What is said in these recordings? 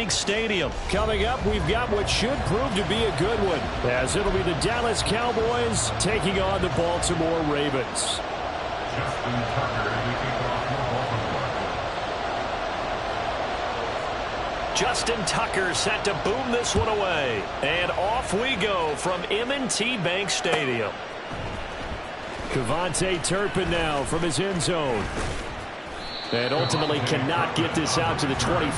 Bank Stadium. Coming up, we've got what should prove to be a good one, as it'll be the Dallas Cowboys taking on the Baltimore Ravens. Justin Tucker set to boom this one away. And off we go from M&T Bank Stadium. Kevontae Turpin now from his end zone. And ultimately cannot get this out to the 20.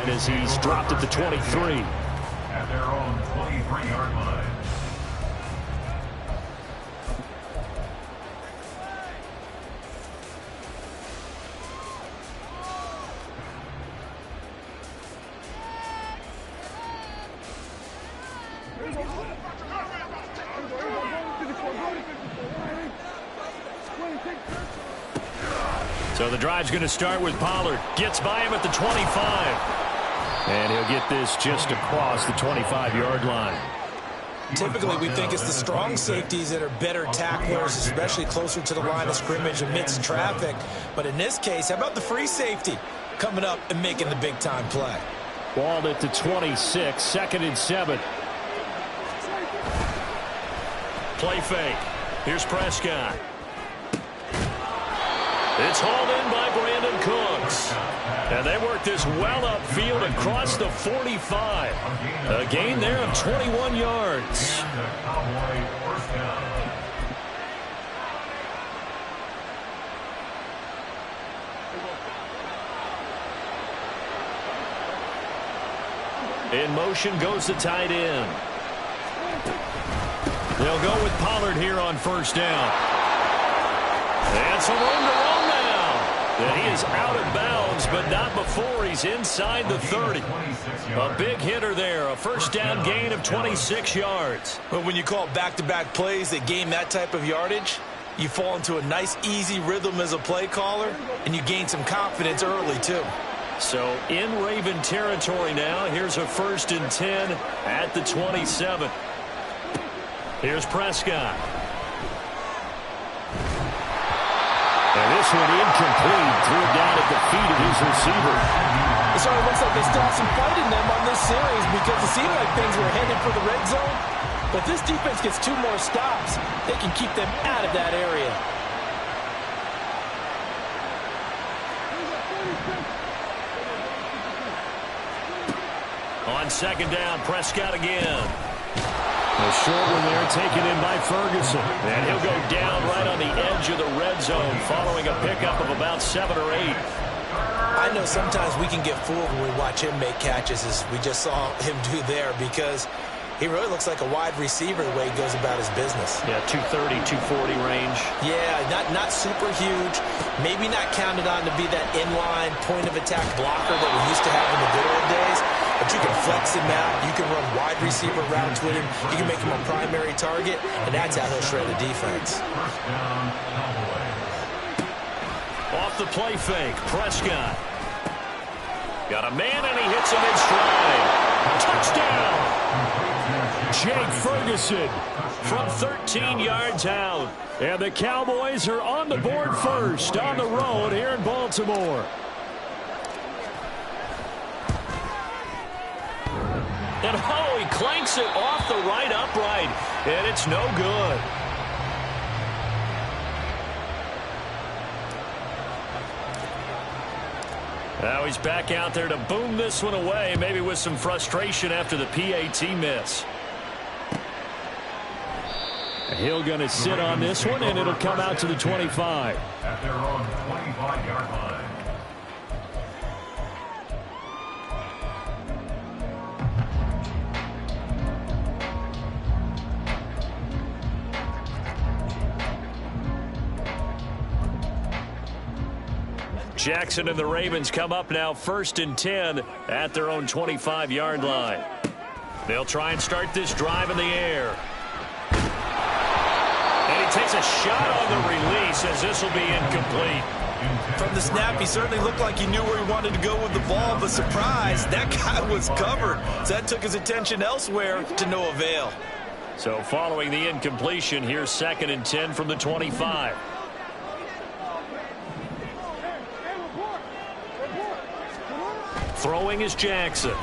As he's dropped at the 23. At their own 23-yard line. So the drive's going to start with Pollard. Gets by him at the 25. And he'll get this just across the 25-yard line. Typically, we think it's the strong safeties that are better tacklers, especially closer to the line of scrimmage amidst traffic. But in this case, how about the free safety coming up and making the big-time play? Ball at the 26, 2nd and 7. Play fake. Here's Prescott. It's hauled in by Brandon Cooks. And they work this well upfield across the 45. A gain there of 21 yards. In motion goes the tight end. They'll go with Pollard here on first down. And some room to run now. And he is out of bounds, but not before he's inside the 30. A big hitter there, a first down gain of 26 yards. But when you call back-to-back plays that gain that type of yardage, you fall into a nice, easy rhythm as a play caller, and you gain some confidence early, too. So in Raven territory now, here's a 1st and 10 at the 27. Here's Prescott. And this one incomplete, threw it down at the feet of his receiver. It sort of looks like they still have some fight in them on this series because it seemed like things were headed for the red zone. But this defense gets 2 more stops. They can keep them out of that area. On 2nd down, Prescott again. A short one there taken in by Ferguson. And he'll go down right on the edge of the red zone following a pickup of about 7 or 8. I know sometimes we can get fooled when we watch him make catches, as we just saw him do there, because he really looks like a wide receiver the way he goes about his business. Yeah, 230, 240 range. Yeah, not super huge. Maybe not counted on to be that inline point-of-attack blocker that we used to have in the good old days. But you can flex him out. You can run wide receiver routes with him. You can make him a primary target, and that's how he'll shred a defense. Off the play fake, Prescott. Got a man, and he hits him in stride. Touchdown! Jake Ferguson from 13 yards out. And the Cowboys are on the board first on the road here in Baltimore. And oh, he clanks it off the right upright, and it's no good. Now he's back out there to boom this one away, maybe with some frustration after the PAT miss. Hill going to sit on this one, and it'll come out to the 25. At their own 25-yard line. Jackson and the Ravens come up now 1st and 10 at their own 25-yard line. They'll try and start this drive in the air. And he takes a shot on the release as this will be incomplete. From the snap, he certainly looked like he knew where he wanted to go with the ball, but surprise, that guy was covered. So that took his attention elsewhere to no avail. So following the incompletion, here's 2nd and 10 from the 25. Throwing is Jackson.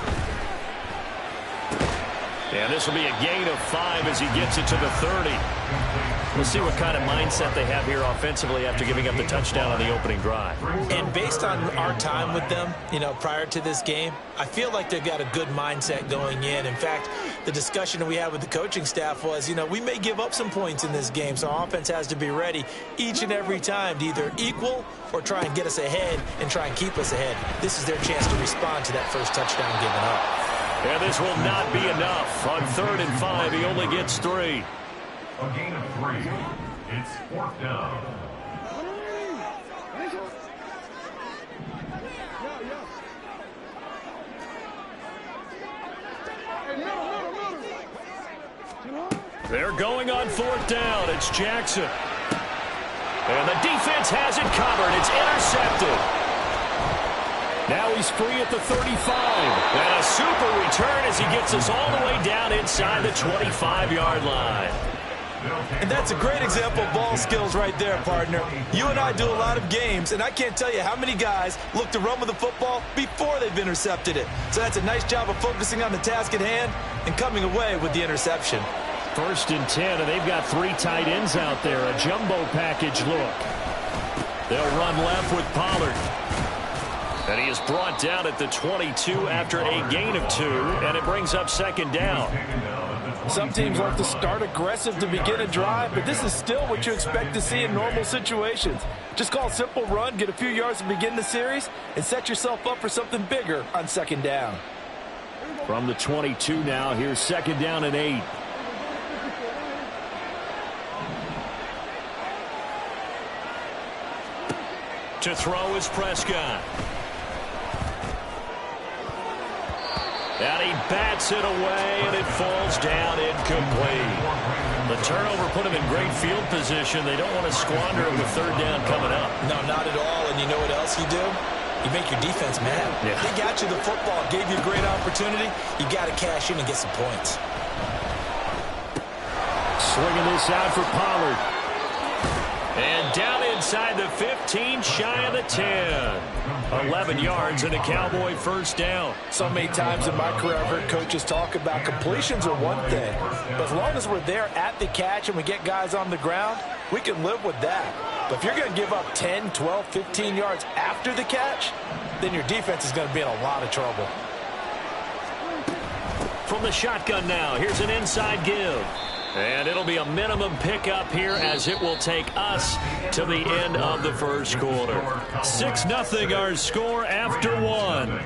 And this will be a gain of 5 as he gets it to the 30. We'll see what kind of mindset they have here offensively after giving up the touchdown on the opening drive. And based on our time with them, prior to this game, I feel like they've got a good mindset going in. In fact, the discussion that we had with the coaching staff was, we may give up some points in this game, so our offense has to be ready each and every time to either equal or try and get us ahead and try and keep us ahead. This is their chance to respond to that first touchdown given up. And this will not be enough. On 3rd and 5, he only gets 3. A gain of 3. It's 4th down. They're going on 4th down. It's Jackson. And the defense has it covered. It's intercepted. Now he's free at the 35. And a super return as he gets us all the way down inside the 25-yard line. And that's a great example of ball skills right there, partner. You and I do a lot of games, and I can't tell you how many guys look to run with the football before they've intercepted it. So that's a nice job of focusing on the task at hand and coming away with the interception. 1st and 10, and they've got 3 tight ends out there. A jumbo package look. They'll run left with Pollard. And he is brought down at the 22 after a gain of 2, and it brings up 2nd down. Some teams like to start aggressive to begin a drive, but this is still what you expect to see in normal situations. Just call a simple run, get a few yards to begin the series, and set yourself up for something bigger on 2nd down. From the 22 now, here's 2nd down and 8. To throw is Prescott. And he bats it away, and it falls down incomplete. The turnover put him in great field position. They don't want to squander it with 3rd down coming up. No, not at all. And you know what else you do? You make your defense mad. Yeah. They got you the football, gave you a great opportunity. You got to cash in and get some points. Swinging this out for Pollard. And down inside the 15, shy of the 10. 11 yards and a Cowboy 1st down. So many times in my career, I've heard coaches talk about completions are one thing. But as long as we're there at the catch and we get guys on the ground, we can live with that. But if you're going to give up 10, 12, 15 yards after the catch, then your defense is going to be in a lot of trouble. From the shotgun now, here's an inside give. And it'll be a minimum pickup here as it will take us to the end of the 1st quarter. 6-0 our score after 1.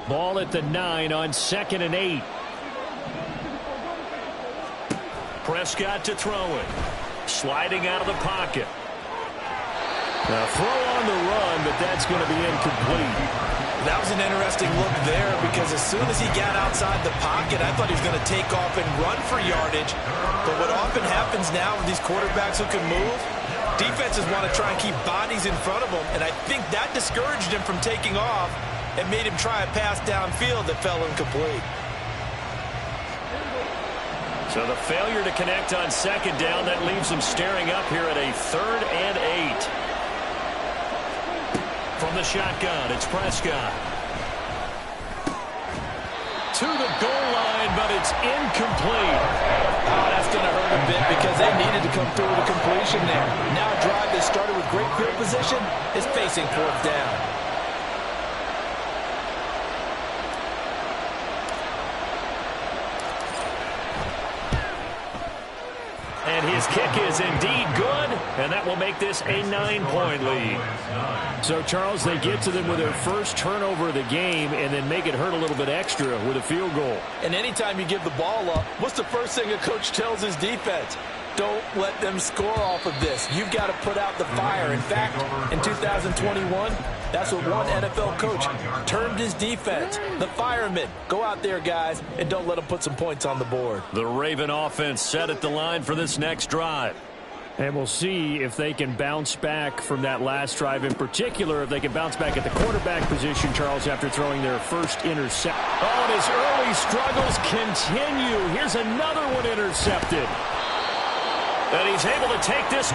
Ball at the 9 on 2nd and 8. Prescott to throw it. Sliding out of the pocket. Now throw on the run, but that's going to be incomplete. That was an interesting look there because as soon as he got outside the pocket, I thought he was going to take off and run for yardage. But what often happens now with these quarterbacks who can move, defenses want to try and keep bodies in front of them, and I think that discouraged him from taking off and made him try a pass downfield that fell incomplete. So the failure to connect on second down, that leaves them staring up here at a 3rd and 8. From the shotgun, it's Prescott. To the goal line, but it's incomplete. Oh, that's going to hurt a bit because they needed to come through with a completion there. Now a drive that started with great field position is facing 4th down. And his kick is indeed good, and that will make this a 9-point lead. So, Charles, they get to them with their first turnover of the game and then make it hurt a little bit extra with a field goal. And anytime you give the ball up, what's the first thing a coach tells his defense? Don't let them score off of this. You've got to put out the fire. In fact, in 2021, that's what one NFL coach termed his defense, the firemen. Go out there, guys, and don't let them put some points on the board. The Raven offense set at the line for this next drive. And we'll see if they can bounce back from that last drive, in particular if they can bounce back at the quarterback position, Charles, after throwing their first interception. Oh, and his early struggles continue. Here's another one intercepted. And he's able to take this.